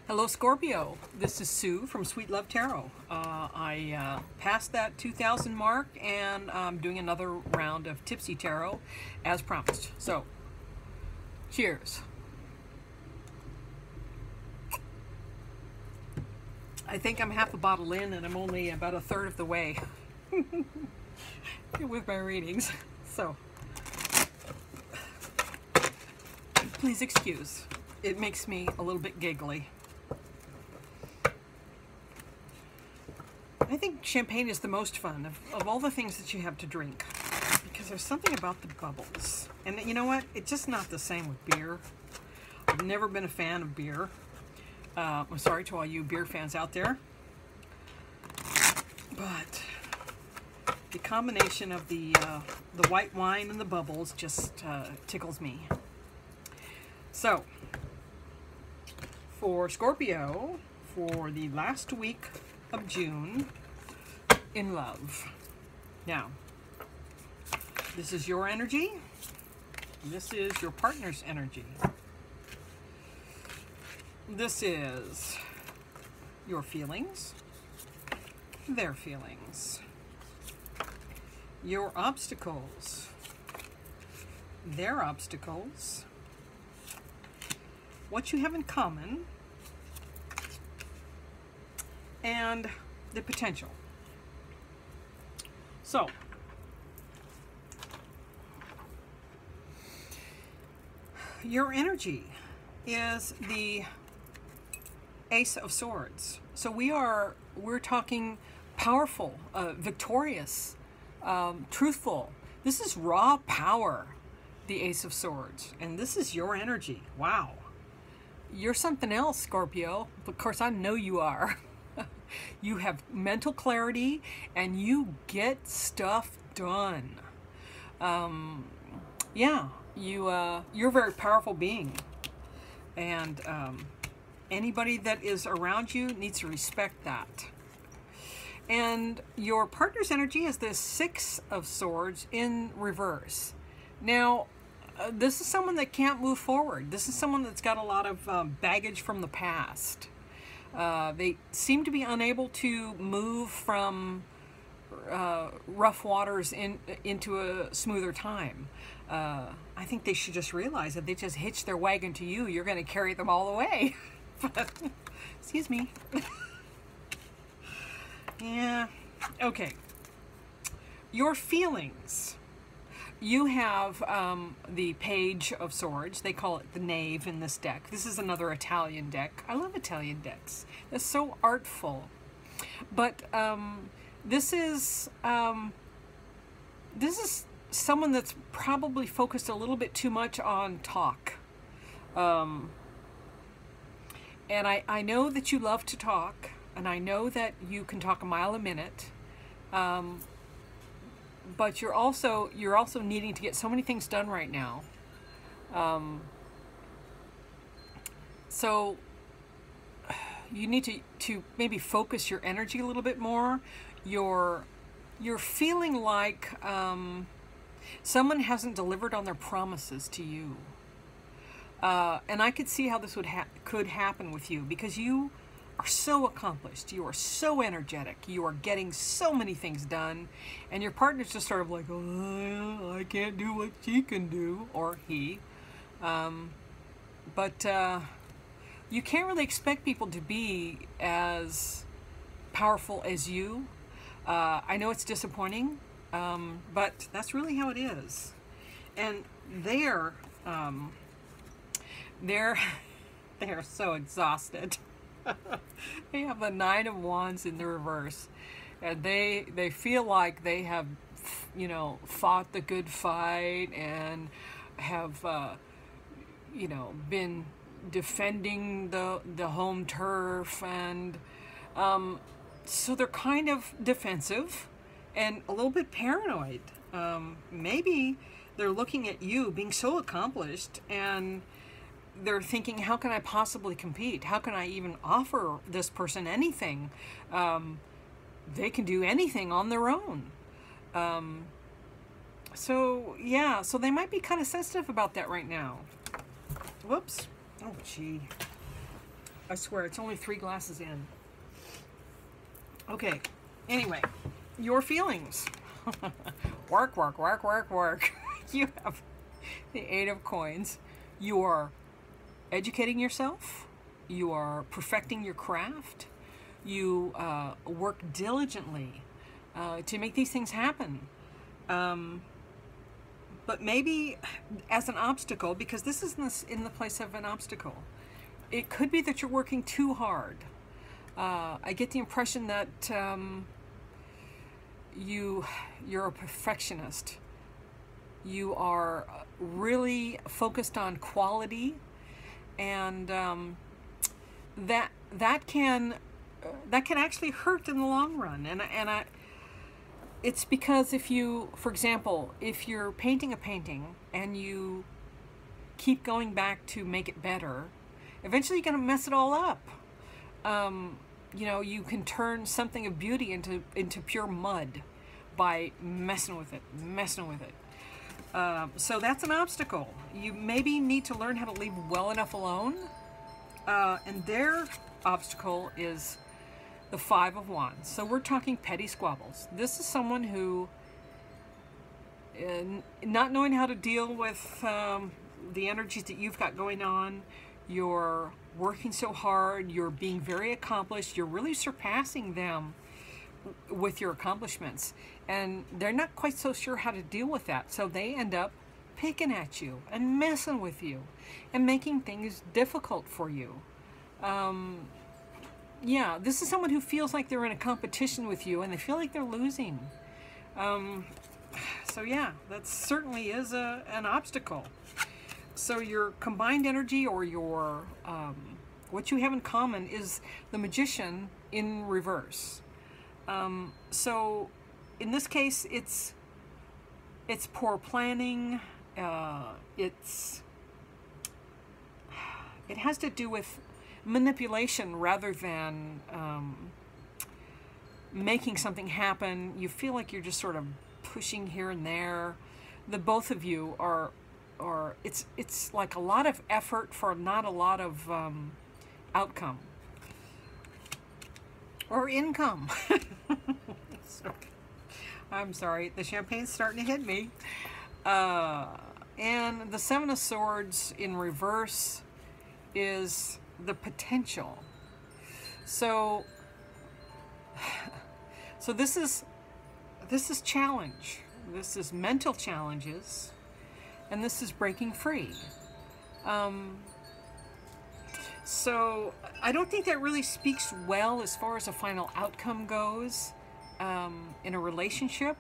Hello Scorpio, this is Sue from Sweet Love Tarot. I passed that 2,000 mark and I'm doing another round of Tipsy Tarot as promised. So, cheers. I think I'm half a bottle in and I'm only about a third of the way with my readings. So, please excuse. It makes me a little bit giggly. I think champagne is the most fun of all the things that you have to drink because there's something about the bubbles. And you know what? It's just not the same with beer. I've never been a fan of beer. I'm sorry to all you beer fans out there. But the combination of the white wine and the bubbles just tickles me. So, for Scorpio, for the last week of June, in love. Now, this is your energy. This is your partner's energy. This is your feelings, their feelings, your obstacles, their obstacles, what you have in common, and the potential. So, your energy is the Ace of Swords. So we're talking powerful, victorious, truthful. This is raw power, the Ace of Swords, and this is your energy. Wow. You're something else, Scorpio. Of course, I know you are. You have mental clarity and you get stuff done. Yeah, you're a very powerful being. And anybody that is around you needs to respect that. And your partner's energy is the Six of Swords in reverse. Now, this is someone that can't move forward. This is someone that's got a lot of baggage from the past. They seem to be unable to move from rough waters into a smoother time. I think they should just realize that they just hitch their wagon to you. You're going to carry them all the way. But, excuse me. Yeah. Okay. Your feelings. You have the Page of Swords. They call it the Knave in this deck. This is another Italian deck. I love Italian decks. They're so artful. But this is someone that's probably focused a little bit too much on talk. And I know that you love to talk, and I know that you can talk a mile a minute. But you're also needing to get so many things done right now. So you need to maybe focus your energy a little bit more. You're feeling like someone hasn't delivered on their promises to you. And I could see how this could happen with you because you are so accomplished, you are so energetic, you are getting so many things done, and your partner's just sort of like, oh, I can't do what she can do, or he. But you can't really expect people to be as powerful as you. I know it's disappointing, but that's really how it is. And they're so exhausted. They have the Nine of Wands in the reverse, and they feel like they have, you know, fought the good fight and have, you know, been defending the home turf, and so they're kind of defensive and a little bit paranoid. Maybe they're looking at you being so accomplished and they're thinking, how can I possibly compete? How can I even offer this person anything? They can do anything on their own. So, yeah, so they might be kind of sensitive about that right now. Whoops. Oh, gee. I swear, it's only 3 glasses in. Okay, anyway, your feelings. Work, work, work, work, work. You have the 8 of coins. You are educating yourself. You are perfecting your craft. You work diligently to make these things happen. But maybe as an obstacle, because this is in the place of an obstacle, it could be that you're working too hard. I get the impression that you're a perfectionist. You are really focused on quality, and that can actually hurt in the long run. It's because if you, for example, if you're painting a painting and you keep going back to make it better, eventually you're going to mess it all up. You know, you can turn something of beauty into pure mud by messing with it. So that's an obstacle. You maybe need to learn how to leave well enough alone. And their obstacle is the 5 of Wands. So we're talking petty squabbles. This is someone who, not knowing how to deal with the energies that you've got going on, you're working so hard, you're being very accomplished, you're really surpassing them with your accomplishments, and they're not quite so sure how to deal with that, so they end up picking at you and messing with you and making things difficult for you. Yeah, this is someone who feels like they're in a competition with you and they feel like they're losing. So yeah, that certainly is an obstacle. So your combined energy, or your what you have in common, is the Magician in reverse. So in this case, it's poor planning. It has to do with manipulation rather than making something happen. You feel like you're just sort of pushing here and there. The both of you are it's like a lot of effort for not a lot of outcome or income. So, I'm sorry, the champagne's starting to hit me. And the 7 of Swords in reverse is the potential. So this is challenge. This is mental challenges, and this is breaking free. So I don't think that really speaks well as far as a final outcome goes in a relationship,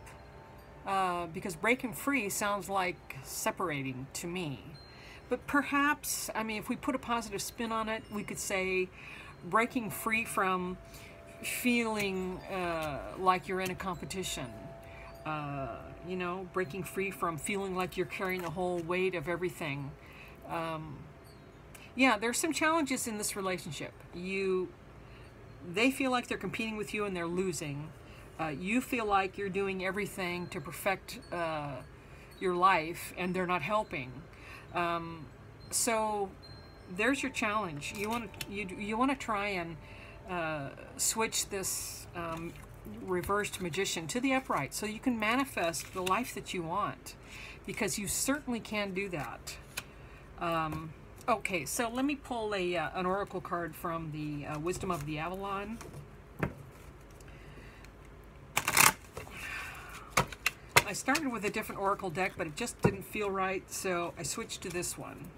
because breaking free sounds like separating to me. But perhaps, I mean, if we put a positive spin on it, we could say breaking free from feeling like you're in a competition. You know, breaking free from feeling like you're carrying the whole weight of everything. Yeah, there's some challenges in this relationship. They feel like they're competing with you and they're losing. You feel like you're doing everything to perfect your life and they're not helping. So there's your challenge. You want to try and switch this reversed Magician to the upright so you can manifest the life that you want, because you certainly can do that. Okay, so let me pull an oracle card from the Wisdom of the Avalon. I started with a different oracle deck, but it just didn't feel right, so I switched to this one.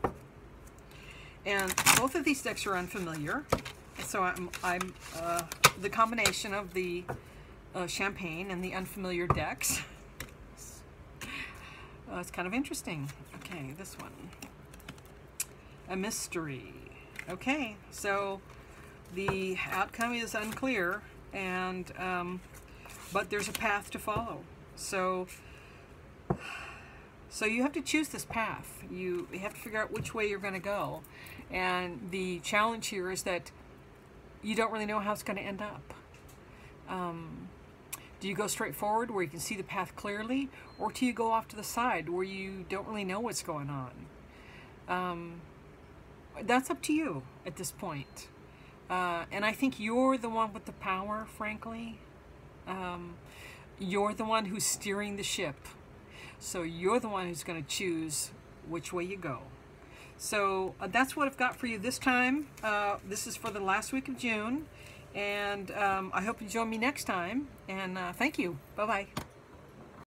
And both of these decks are unfamiliar, so I'm the combination of the champagne and the unfamiliar decks. It's kind of interesting. Okay, this one. A mystery. Okay, so the outcome is unclear, and but there's a path to follow. So you have to choose this path. You have to figure out which way you're going to go. And the challenge here is that you don't really know how it's going to end up. Do you go straight forward where you can see the path clearly, or do you go off to the side where you don't really know what's going on? That's up to you at this point. And I think you're the one with the power, frankly. You're the one who's steering the ship. So you're the one who's going to choose which way you go. So that's what I've got for you this time. This is for the last week of June. And I hope you join me next time. And thank you. Bye-bye.